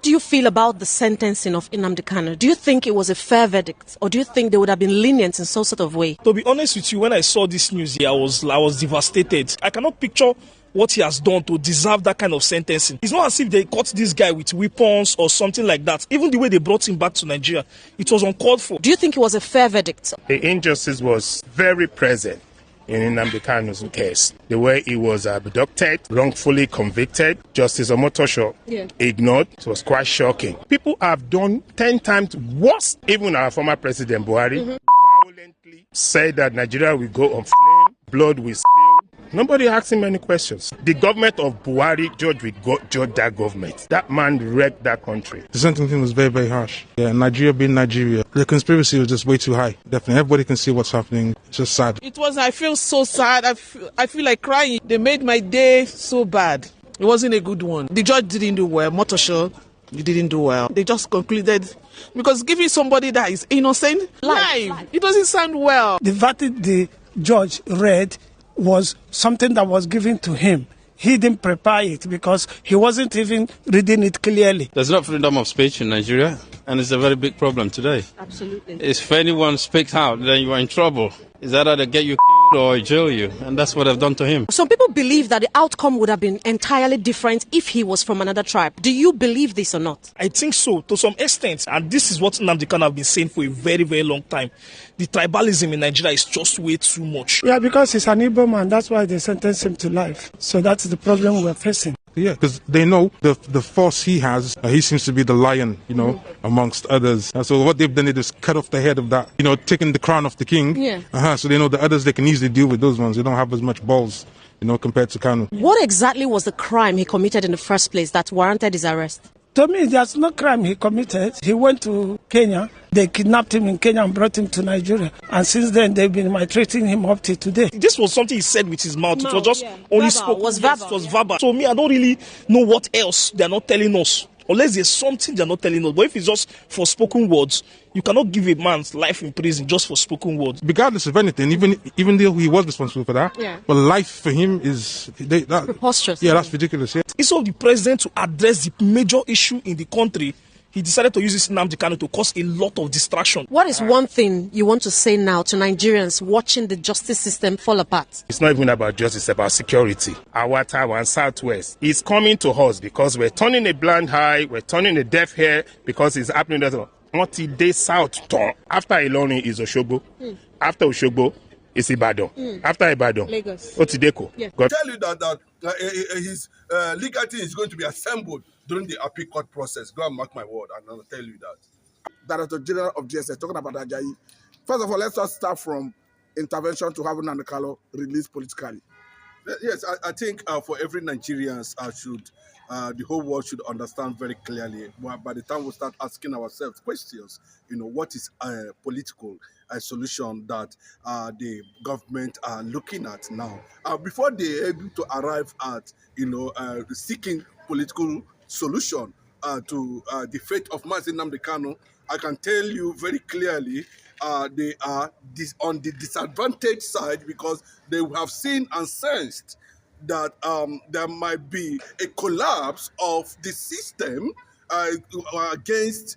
do you feel about the sentencing of Nnamdi Kanu? Do you think it was a fair verdict, or do you think they would have been lenient in some sort of way? To be honest with you, when I saw this news here, I was devastated. I cannot picture what he has done to deserve that kind of sentencing. It's not as if they caught this guy with weapons or something like that. Even the way they brought him back to Nigeria, it was uncalled for. Do you think it was a fair verdict? The injustice was very present in Nnamdi Kanu's case. The way he was abducted, wrongfully convicted, Justice Omotosho ignored, it was quite shocking. People have done 10 times worse. Even our former President Buhari violently said that Nigeria will go on flame, blood will spill. Nobody asked him any questions. The government of Buhari judge that government. That man wrecked that country. The sentencing was very, very harsh. Yeah, Nigeria being Nigeria, the conspiracy was just way too high. Definitely, everybody can see what's happening. It's just sad. I feel so sad. I feel like crying. They made my day so bad. It wasn't a good one. The judge didn't do well. Motosho, he didn't do well. They just concluded, because giving somebody that is innocent life, it doesn't sound well. The verdict the judge read was something that was given to him. He didn't prepare it because he wasn't even reading it clearly. There's no freedom of speech in Nigeria, and it's a very big problem today. Absolutely. If anyone speaks out, then you are in trouble. It's either they get you killed or jail you, and that's what they've done to him. Some people believe that the outcome would have been entirely different if he was from another tribe. Do you believe this or not? I think so, to some extent. And this is what Nnamdi Kanu have been saying for a very, very long time. The tribalism in Nigeria is just way too much. Yeah, because he's an Igbo man. That's why they sentenced him to life. So that's the problem we're facing. Yeah, because they know the force he has. He seems to be the lion, amongst others. So what they've done is cut off the head of that, taking the crown off the king. Yeah. So they know the others, they can easily deal with those ones. They don't have as much balls, compared to Kanu. What exactly was the crime he committed in the first place that warranted his arrest? To me, there's no crime he committed. He went to Kenya. They kidnapped him in Kenya and brought him to Nigeria. And since then, they've been maltreating him up to today. This was something he said with his mouth. It was just only spoken. It was verbal. So me, I don't really know what else they're not telling us. Unless there's something they're not telling us. But if it's just for spoken words, you cannot give a man's life in prison just for spoken words. Regardless of anything, even though he was responsible for that, but life for him is... preposterous. Yeah, that's ridiculous. Yeah. Instead of the president to address the major issue in the country, he decided to use this Nnamdi Kanu to cause a lot of distraction. What is one thing you want to say now to Nigerians watching the justice system fall apart? It's not even about justice, it's about security. Our Taiwan Southwest is coming to us because we're turning a blind eye, we're turning a deaf ear because it's happening. Multi-day South turn. After Ilorin is Oshogbo. After Oshogbo is Ibadan. After Ibadan, Lagos. Otideko. I tell you that his legal team is going to be assembled during the appeal court process. Go and mark my word, and I'll tell you that. Director General of DSS talking about Ajayi. First of all, let's just start from intervention to have Nnamdi Kanu released politically. Yes, I think for every Nigerian, the whole world should understand very clearly. By the time we start asking ourselves questions, what is a political solution that the government are looking at now? Before they're able to arrive at, seeking political solution to the fate of Mazi Nnamdi Kanu, I can tell you very clearly they are on the disadvantaged side because they have seen and sensed that there might be a collapse of the system against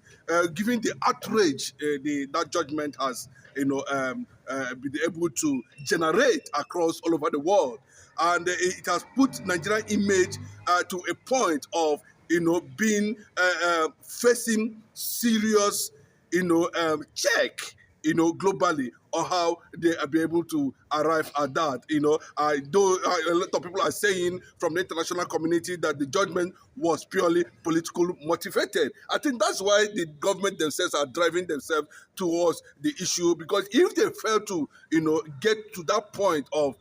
giving the outrage that judgment has been able to generate across all over the world. And it has put Nigerian image to a point of being facing serious check globally, or how they are be able to arrive at that. Though a lot of people are saying from the international community that the judgment was purely political motivated. I think that's why the government themselves are driving themselves towards the issue, because if they fail to, get to that point of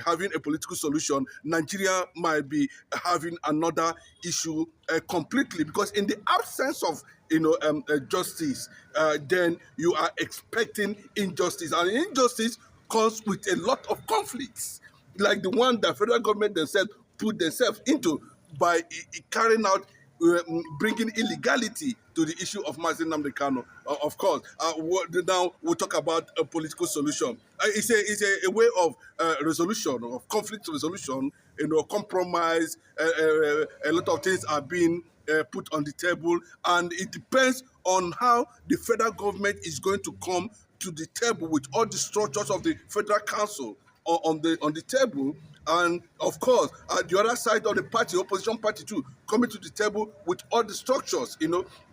having a political solution, Nigeria might be having another issue completely, because in the absence of justice, then you are expecting injustice, and injustice comes with a lot of conflicts, like the one that federal government themselves put themselves into by carrying out, bringing illegality to the issue of Mazi Nnamdi Kanu. Of course, now we'll talk about a political solution. It's a way of resolution, of conflict resolution, compromise. A lot of things are being put on the table, and it depends on how the federal government is going to come to the table with all the structures of the federal council on the table. And of course, the other side of the party, opposition party too, coming to the table with all the structures,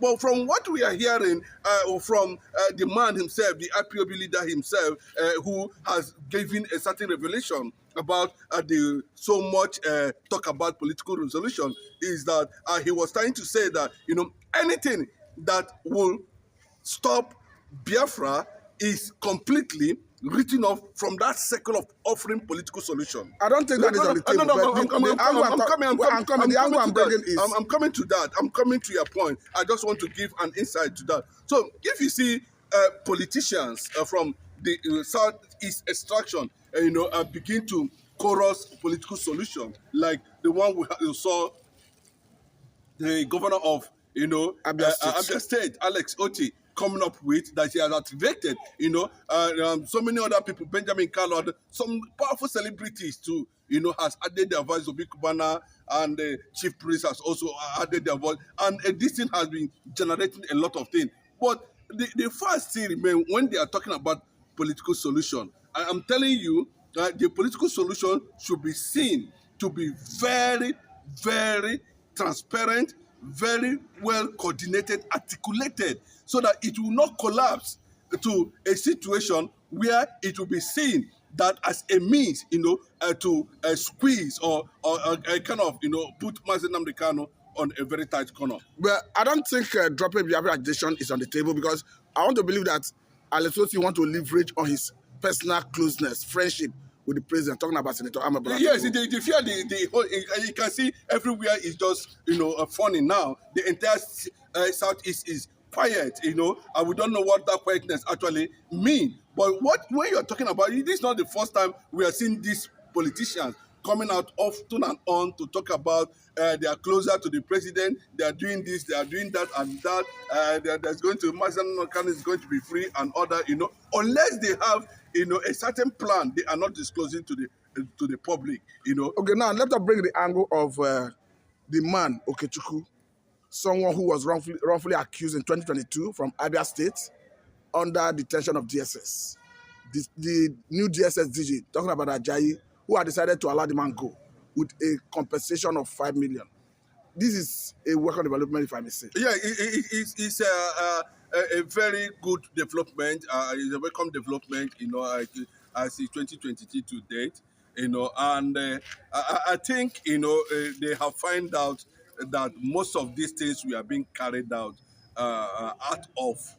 But from what we are hearing from the man himself, the IPOB leader himself, who has given a certain revelation about the so much talk about political resolution, is that he was trying to say that, anything that will stop Biafra is completely written off from that circle of offering political solution. I don't think that is on the table. I'm coming to that. I'm coming to your point. I just want to give an insight to that. So if you see politicians from the Southeast extraction, begin to chorus political solution, like the one we saw the governor of Abia State, Alex Oti, coming up with, that he has activated, so many other people, Benjamin Kanu, some powerful celebrities too, has added their voice. Obi Kubana and the chief priest has also added their voice, and this thing has been generating a lot of things. But the first thing remains when they are talking about political solution. I am telling you that the political solution should be seen to be very, very transparent, very well coordinated, articulated, so that it will not collapse to a situation where it will be seen that as a means, to squeeze or kind of, put Mazi Nnamdi Kanu on a very tight corner. But I don't think dropping Biafra agitation is on the table, because I want to believe that Alex Oti want to leverage on his personal closeness, friendship with the president, talking about Senator Amabala. Yes, the fear, the whole, you can see everywhere is just, funny now. The entire Southeast is quiet, and we don't know what that quietness actually means. But when you're talking about it, this is not the first time we are seeing these politicians coming out often and on to talk about they are closer to the president, they are doing this, they are doing that and that, there's going to, Mazi Nnamdi Kanu is going to be free and other, unless they have, a certain plan, they are not disclosing to the public, Okay, now let us bring the angle of the man, Okechukwu, someone who was wrongfully accused in 2022 from Abia State under detention of DSS. The new DSS DG, talking about Ajayi, who had decided to allow the man go with a compensation of 5 million. This is a welcome development, if I may say. Yeah, it's a very good development. It's a welcome development, as 2023 to date, and I think, they have found out that most of these things we are being carried out of,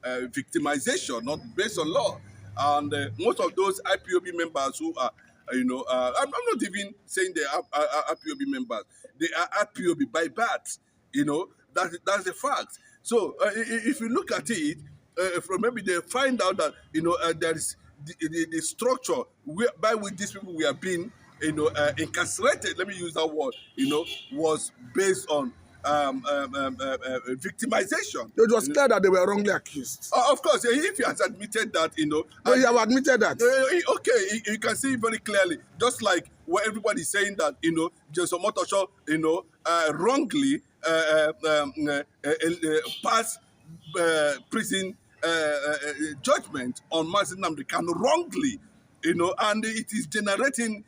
victimization, not based on law. And most of those IPOB members who are, I'm not even saying they are IPOB members. They are IPOB by birth. That's the fact. So if you look at it, maybe they find out that there is the structure by which these people were being incarcerated. Let me use that word. Was based on victimization. It was clear that they were wrongly accused. Of course, if he has admitted that, you have admitted that. Okay, you can see it very clearly. Just like where everybody's saying that, Jason Motosho, wrongly passed prison judgment on Mazi Nnamdi Kanu wrongly, and it is generating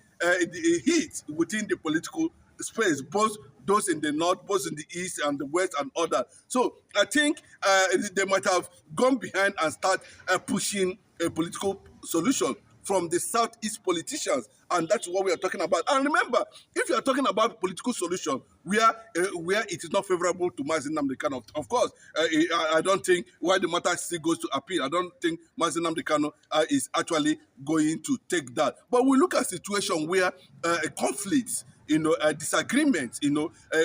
heat within the political space, both those in the north, both in the east and the west and other. So I think they might have gone behind and start pushing a political solution from the Southeast politicians, and that's what we are talking about. And remember, if you are talking about political solution where it is not favorable to Mazi Nnamdi Kanu, of course, I don't think why the matter still goes to appeal. I don't think Mazi Nnamdi Kanu is actually going to take that. But we look at a situation where conflicts, disagreements,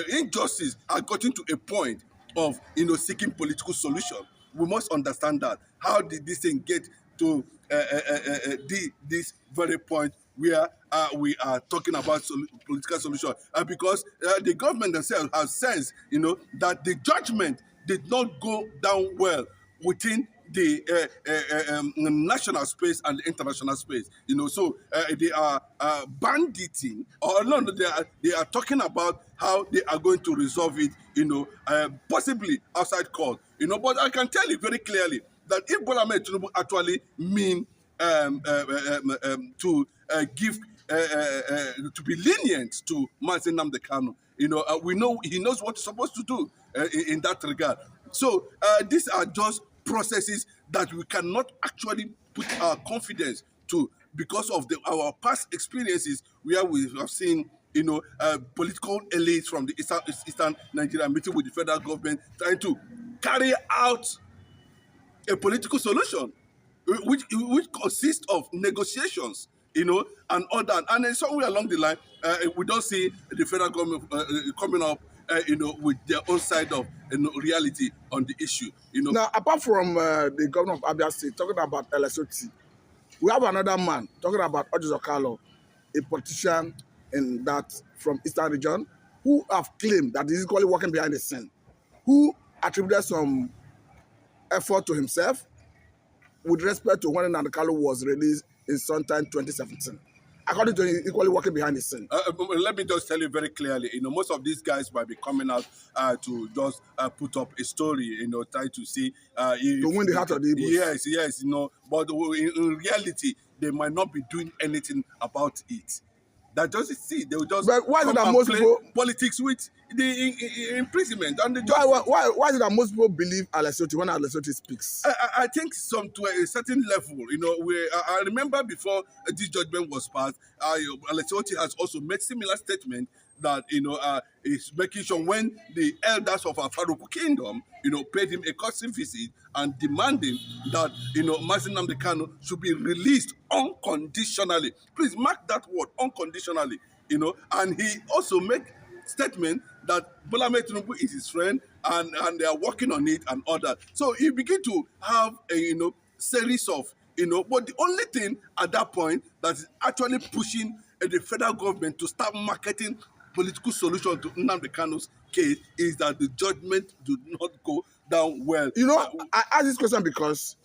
injustice are gotten to a point of, seeking political solution. We must understand that. How did this thing get to this very point where we are talking about political solution? Because the government themselves have sensed, that the judgment did not go down well within the national space and the international space. So they are banditing, or no, they are talking about how they are going to resolve it. Possibly outside court. But I can tell you very clearly that if Bola Ahmed Tinubu actually mean to give to be lenient to Mazi Nnamdi Kanu, we know he knows what he's supposed to do in that regard. So these are just processes that we cannot actually put our confidence to because of our past experiences where we have seen political elites from the eastern Nigeria meeting with the federal government trying to carry out a political solution which consists of negotiations, and all that. And then somewhere along the line, we don't see the federal government coming up, with their own side of reality on the issue. Now, apart from the governor of Abia State talking about LSOT, we have another man talking about Ojo Okalo, a politician in that from Eastern region, who have claimed that he's equally working behind the scene, who attributed some effort to himself with respect to when Nnamdi Kanu was released in sometime 2017. According to him, equally working behind the scene. Let me just tell you very clearly, most of these guys might be coming out to just put up a story, try to see to win the heart of the Igbos. Yes, but in reality, they might not be doing anything about it. That just see, they will just but why is it that most people politics with the imprisonment and the why is it that most people believe LSOT when LSOT speaks? I think to a certain level, I remember before this judgment was passed, LSOT has also made similar statement that is making sure when the elders of our Faruku kingdom paid him a courtesy visit and demanding that Mazi Nnamdi Kanu should be released unconditionally. Please mark that word, unconditionally. And he also made statement that Bola Ahmed Tinubu is his friend and they are working on it and all that. So you begin to have a series of but the only thing at that point that is actually pushing the federal government to start marketing political solution to Nnamdi Kanu's case is that the judgment do not go down well. I ask this question because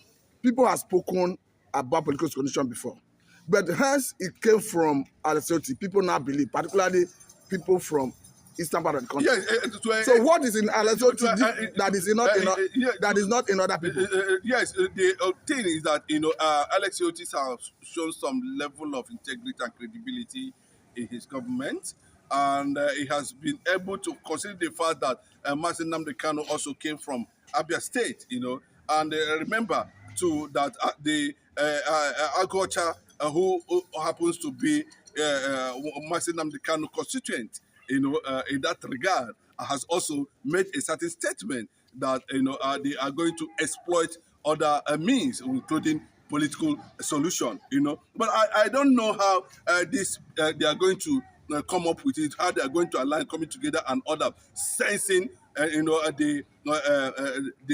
people have spoken about political solution before, but hence it came from LSOT. People now believe, particularly people from eastern part of the country. Yes, so what is in LSOT that is not in other people? Yes, the thing is that LSOT has shown some level of integrity and credibility in his government. And he has been able to consider the fact that Mazi Nnamdi Kanu also came from Abia State, And remember, too, that the Agocha, who happens to be Mazi Nnamdi Kanu constituent, in that regard, has also made a certain statement that, they are going to exploit other means, including political solution, But I don't know how they are going to come up with it, how they are going to align, coming together and other, sensing, the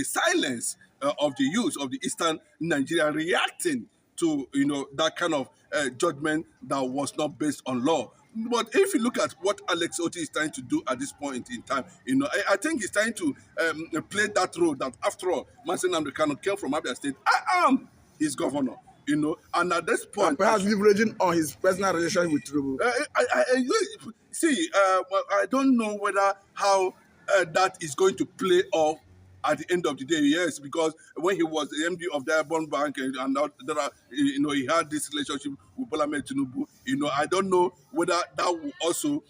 silence of the youth of the Eastern Nigeria reacting to, that kind of judgment that was not based on law. But if you look at what Alex Otti is trying to do at this point in time, I think he's trying to play that role that, after all, Mazi Nnamdi Kanu came from Abia State. I am his governor. And at this point, and perhaps leveraging on his personal relationship with Tinubu. I don't know how that is going to play off at the end of the day. Yes, because when he was the MD of Diamond Bank and he had this relationship with Bola Ahmed Tinubu. I don't know whether that will also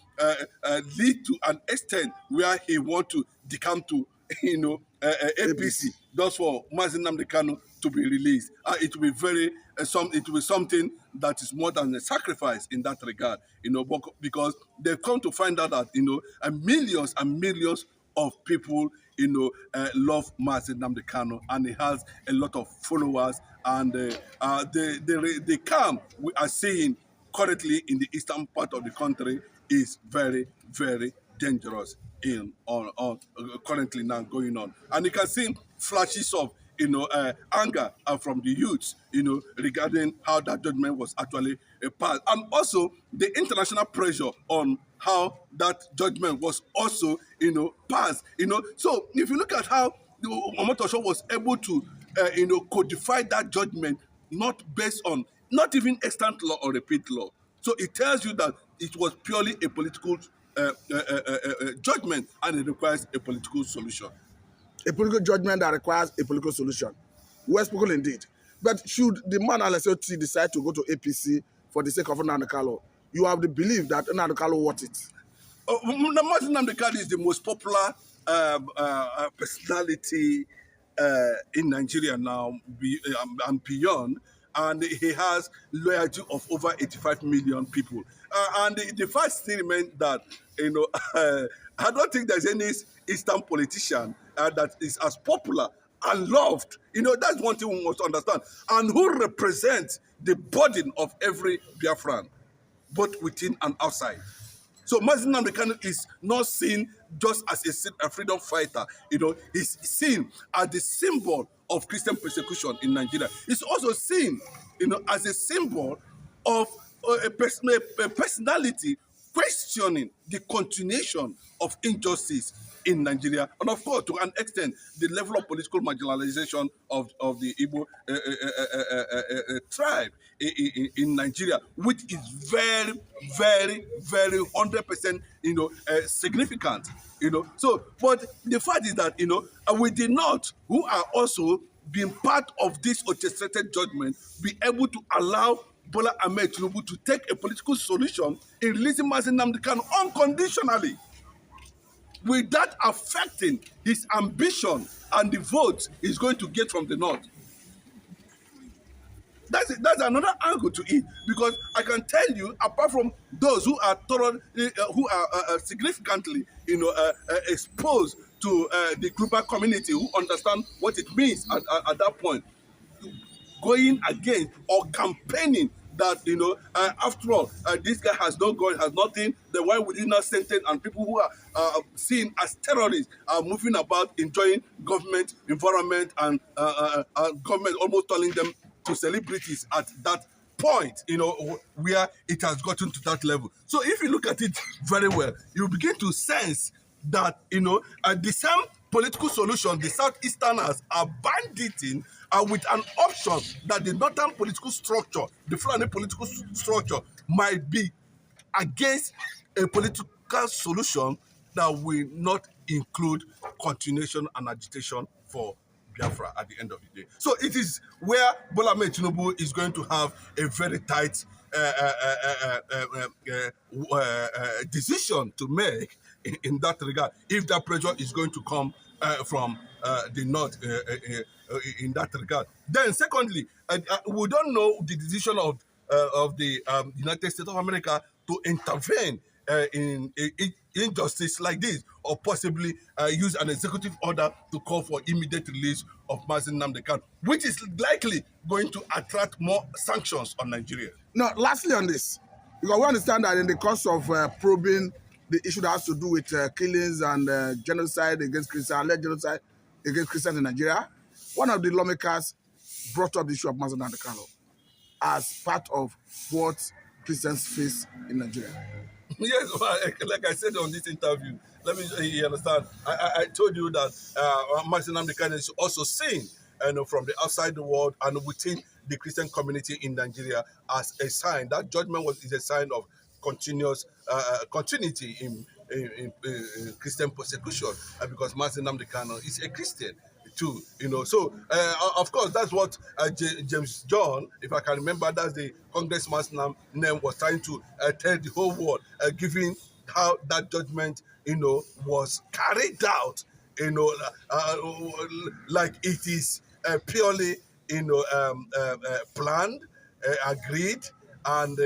lead to an extent where he want to decamp to APC, just for Mazi Nnamdi Kanu to be released. It will be it will be something that is more than a sacrifice in that regard, because they've come to find out that millions and millions of people love Mazi Nnamdi Kanu, and he has a lot of followers, and the calm we are seeing currently in the eastern part of the country is very, very dangerous currently now going on. And you can see flashes of anger from the youths, regarding how that judgment was actually passed, and also the international pressure on how that judgment was also passed. So if you look at how Omotosho was able to codify that judgment not based on not even extant law or repeat law. So it tells you that it was purely a political judgment, and it requires a political solution. A political judgment that requires a political solution. Well spoken indeed. But should the man LSOT decide to go to APC for the sake of Nnamdi Kanu, you have the belief that Nnamdi Kanu worth it? Nnamdi Kanu is the most popular personality in Nigeria now and beyond, and he has loyalty of over 85 million people. And the fact still remains that I don't think there's any Eastern politician that is as popular and loved. That's one thing we must understand, and who represents the burden of every Biafran, both within and outside. So Mazi Nnamdi Kanu is not seen just as a freedom fighter. He's seen as the symbol of Christian persecution in Nigeria. He's also seen, as a symbol of a personality questioning the continuation of injustice in Nigeria, and of course, to an extent, the level of political marginalization of the Igbo tribe in Nigeria, which is very, very, very 100%, significant. So, but the fact is that we did not, who are also being part of this orchestrated judgment, be able to allow Bola Ahmed Tinubu to take a political solution in releasing Mazi Nnamdi Kanu unconditionally, without affecting his ambition and the votes he's going to get from the North. That's another angle to it, because I can tell you, apart from those who are significantly, exposed to the global community, who understand what it means at that point, going against or campaigning that after all, this guy has no God, has nothing. The why would he not sentence? And people who are seen as terrorists are moving about, enjoying government environment, and government almost telling them to celebrities at that point, where it has gotten to that level. So if you look at it very well, you begin to sense that the same political solution the Southeasterners are banditing with an option that the northern political structure, the Fulani political structure, might be against a political solution that will not include continuation and agitation for Biafra at the end of the day. So it is where Bola Ahmed Tinubu is going to have a very tight decision to make in that regard, if that pressure is going to come from the North in that regard. Then secondly, we don't know the decision of the United States of America to intervene in injustice like this, or possibly use an executive order to call for immediate release of Mazi Nnamdi Kanu, which is likely going to attract more sanctions on Nigeria. Now, lastly on this, because we understand that in the course of probing the issue that has to do with killings and genocide against Christians, alleged genocide against Christians in Nigeria, one of the lawmakers brought up the issue of Mazi Nnamdi Kanu as part of what Christians face in Nigeria. Yes, like I said on this interview, let me you understand. I told you that Mazi Nnamdi Kanu is also seen from the outside the world and within the Christian community in Nigeria as a sign. That judgment is a sign of continuous continuity in Christian persecution, because Mazi Nnamdi Kanu is a Christian too, So of course, that's what James John, if I can remember, that's the congressman's name, was trying to tell the whole world, given how that judgment, was carried out, like it is purely, planned, agreed, and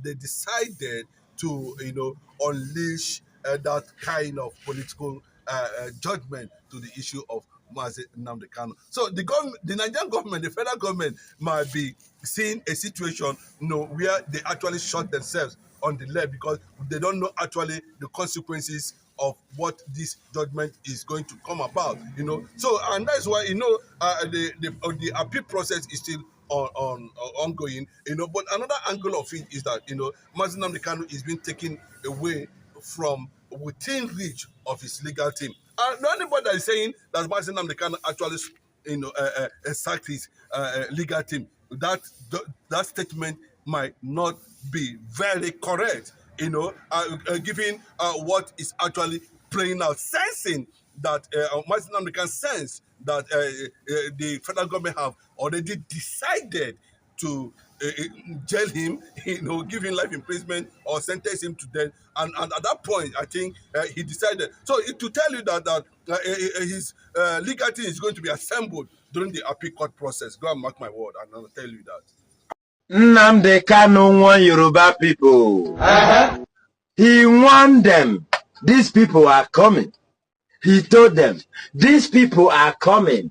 they decided to, unleash that kind of political judgment to the issue of Mazi Nnamdi Kanu. So the Nigerian government, the federal government, might be seeing a situation, where they actually shot themselves on the leg, because they don't know actually the consequences of what this judgment is going to come about. So, and that's why the appeal process is still ongoing. But another angle of it is that Mazi Nnamdi Kanu is being taken away from within reach of his legal team. Anybody that is saying that Mazi Nnamdi Kanu actually, sacked his legal team, that statement might not be very correct. Given what is actually playing out, sensing that Mazi Nnamdi Kanu sense that the federal government have already decided to jail him, give him life imprisonment or sentence him to death. And at that point, I think he decided. So to tell you that his legal team is going to be assembled during the appeal court process, go and mark my word, and I'll tell you that. Nnamdi Kanu won Yoruba people. He warned them. These people are coming. He told them, these people are coming.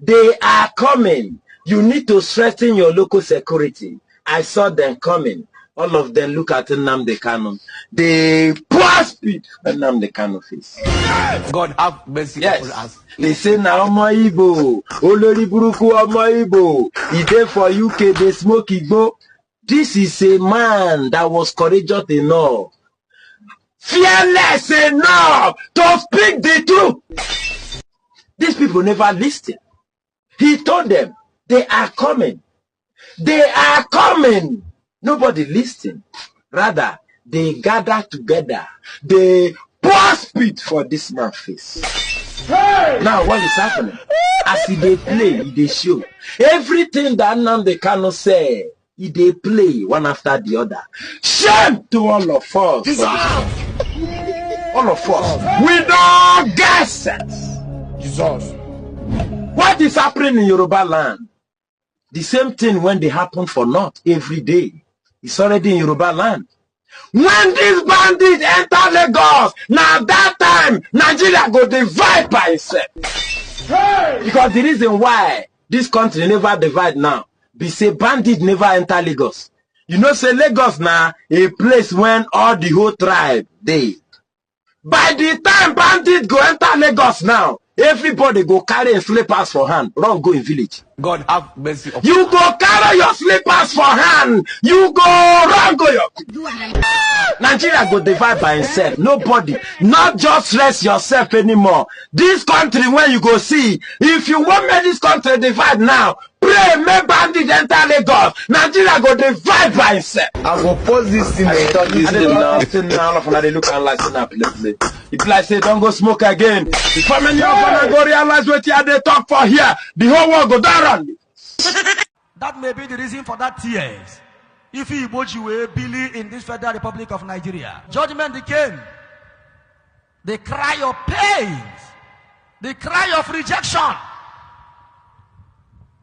They are coming. You need to strengthen your local security. I saw them coming. All of them look at Nnamdi Kanu. They pour spit on Nnamdi Kanu face. God have mercy upon us. They say now Omo Igbo, Olori Buruku Omo Igbo. He dey for UK, they smoke Igbo. This is a man that was courageous enough, fearless enough to speak the truth. These people never listen. He told them, they are coming. They are coming. Nobody listened. Rather, they gather together. They pour spit for this man's face. Hey! Now, what is happening? As they play, they show. Everything that Nnamdi Kanu said, they play one after the other. Shame to all of us. All of us. We don't get sense. Jesus. What is happening in Yoruba land? The same thing when they happen for North every day. It's already in Yoruba land. When these bandits enter Lagos, now that time, Nigeria go divide by itself. Hey! Because the reason why this country never divide now, be say bandit never enter Lagos. You know, say Lagos now, a place when all the whole tribe, they. By the time bandit go enter Lagos now, everybody go carry a slippers for hand, run go in village. God have mercy upon you go carry your slippers for hand, you go run go your. Nigeria go divide by itself. Nobody, not just rest yourself anymore. This country where you go see, if you want make this country divide now, pray make bandit enter Lagos. Nigeria go divide by itself. I will post this thing. Now of they look and like snap. If like say don't go smoke again. Before many of them go realize what they talk for here, the whole world go down. That may be the reason for that tears. If you believe in this Federal Republic of Nigeria, judgment came. The cry of pain, the cry of rejection,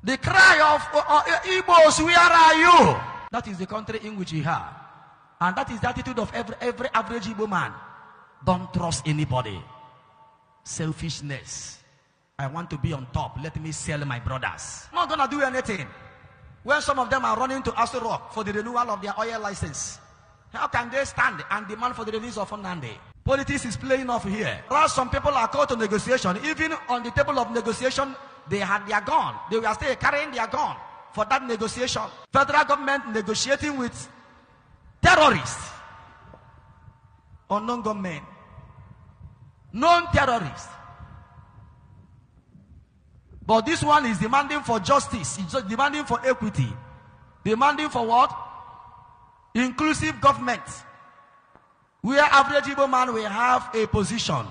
the cry of Igbos, where are you? That is the country in which we are, and that is the attitude of every average Igbo man. Don't trust anybody. Selfishness. I want to be on top. Let me sell my brothers. I'm not gonna do anything. When some of them are running to Aso Rock for the renewal of their oil license, how can they stand and demand for the release of Nnamdi? Politics is playing off here. While some people are called to negotiation, even on the table of negotiation, they had their gun. They were still carrying their gun for that negotiation. Federal government negotiating with terrorists, unknown government, non-terrorists. But this one is demanding for justice, it's demanding for equity, demanding for what? Inclusive government, where average Igbo man will have a position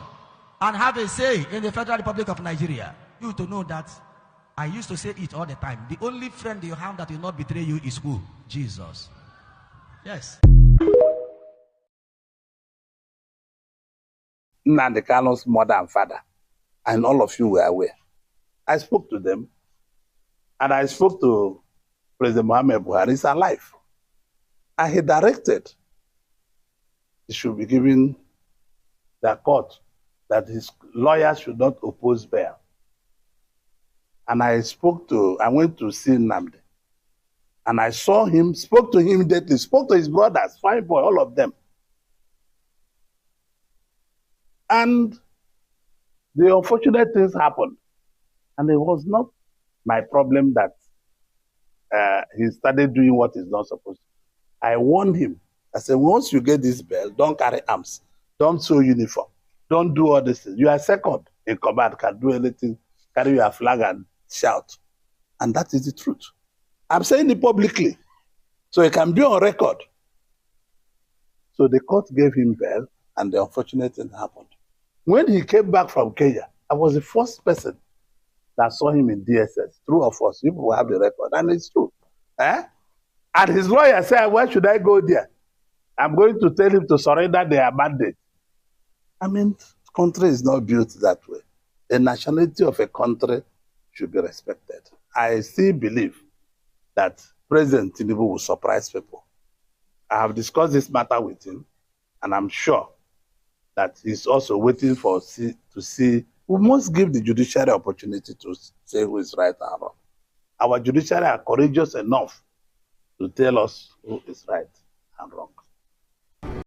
and have a say in the Federal Republic of Nigeria. You to know that I used to say it all the time. The only friend you have that will not betray you is who? Jesus. Yes. Nnamdi Kanu's mother and father, and all of you were aware. I spoke to them, and I spoke to President Muhammad Buhari. He's alive. And he directed he should be given the court that his lawyers should not oppose bail. And I went to see Nnamdi. And I saw him, spoke to him immediately, spoke to his brothers, fine boy, all of them. And the unfortunate things happened. And it was not my problem that he started doing what he's not supposed to. I warned him. I said, once you get this bail, don't carry arms. Don't sew uniform. Don't do all this. You are second in command, can do anything, carry your flag and shout. And that is the truth. I'm saying it publicly, so it can be on record. So the court gave him bail, and the unfortunate thing happened. When he came back from Kenya, I was the first person that saw him in DSS. True or false? You will have the record, and it's true. Eh? And his lawyer said, why should I go there? I'm going to tell him to surrender their mandate. I mean, country is not built that way. The nationality of a country should be respected. I still believe that President Tinubu will surprise people. I have discussed this matter with him, and I'm sure that he's also waiting to see. We must give the judiciary opportunity to say who is right and wrong. Our judiciary are courageous enough to tell us who is right and wrong.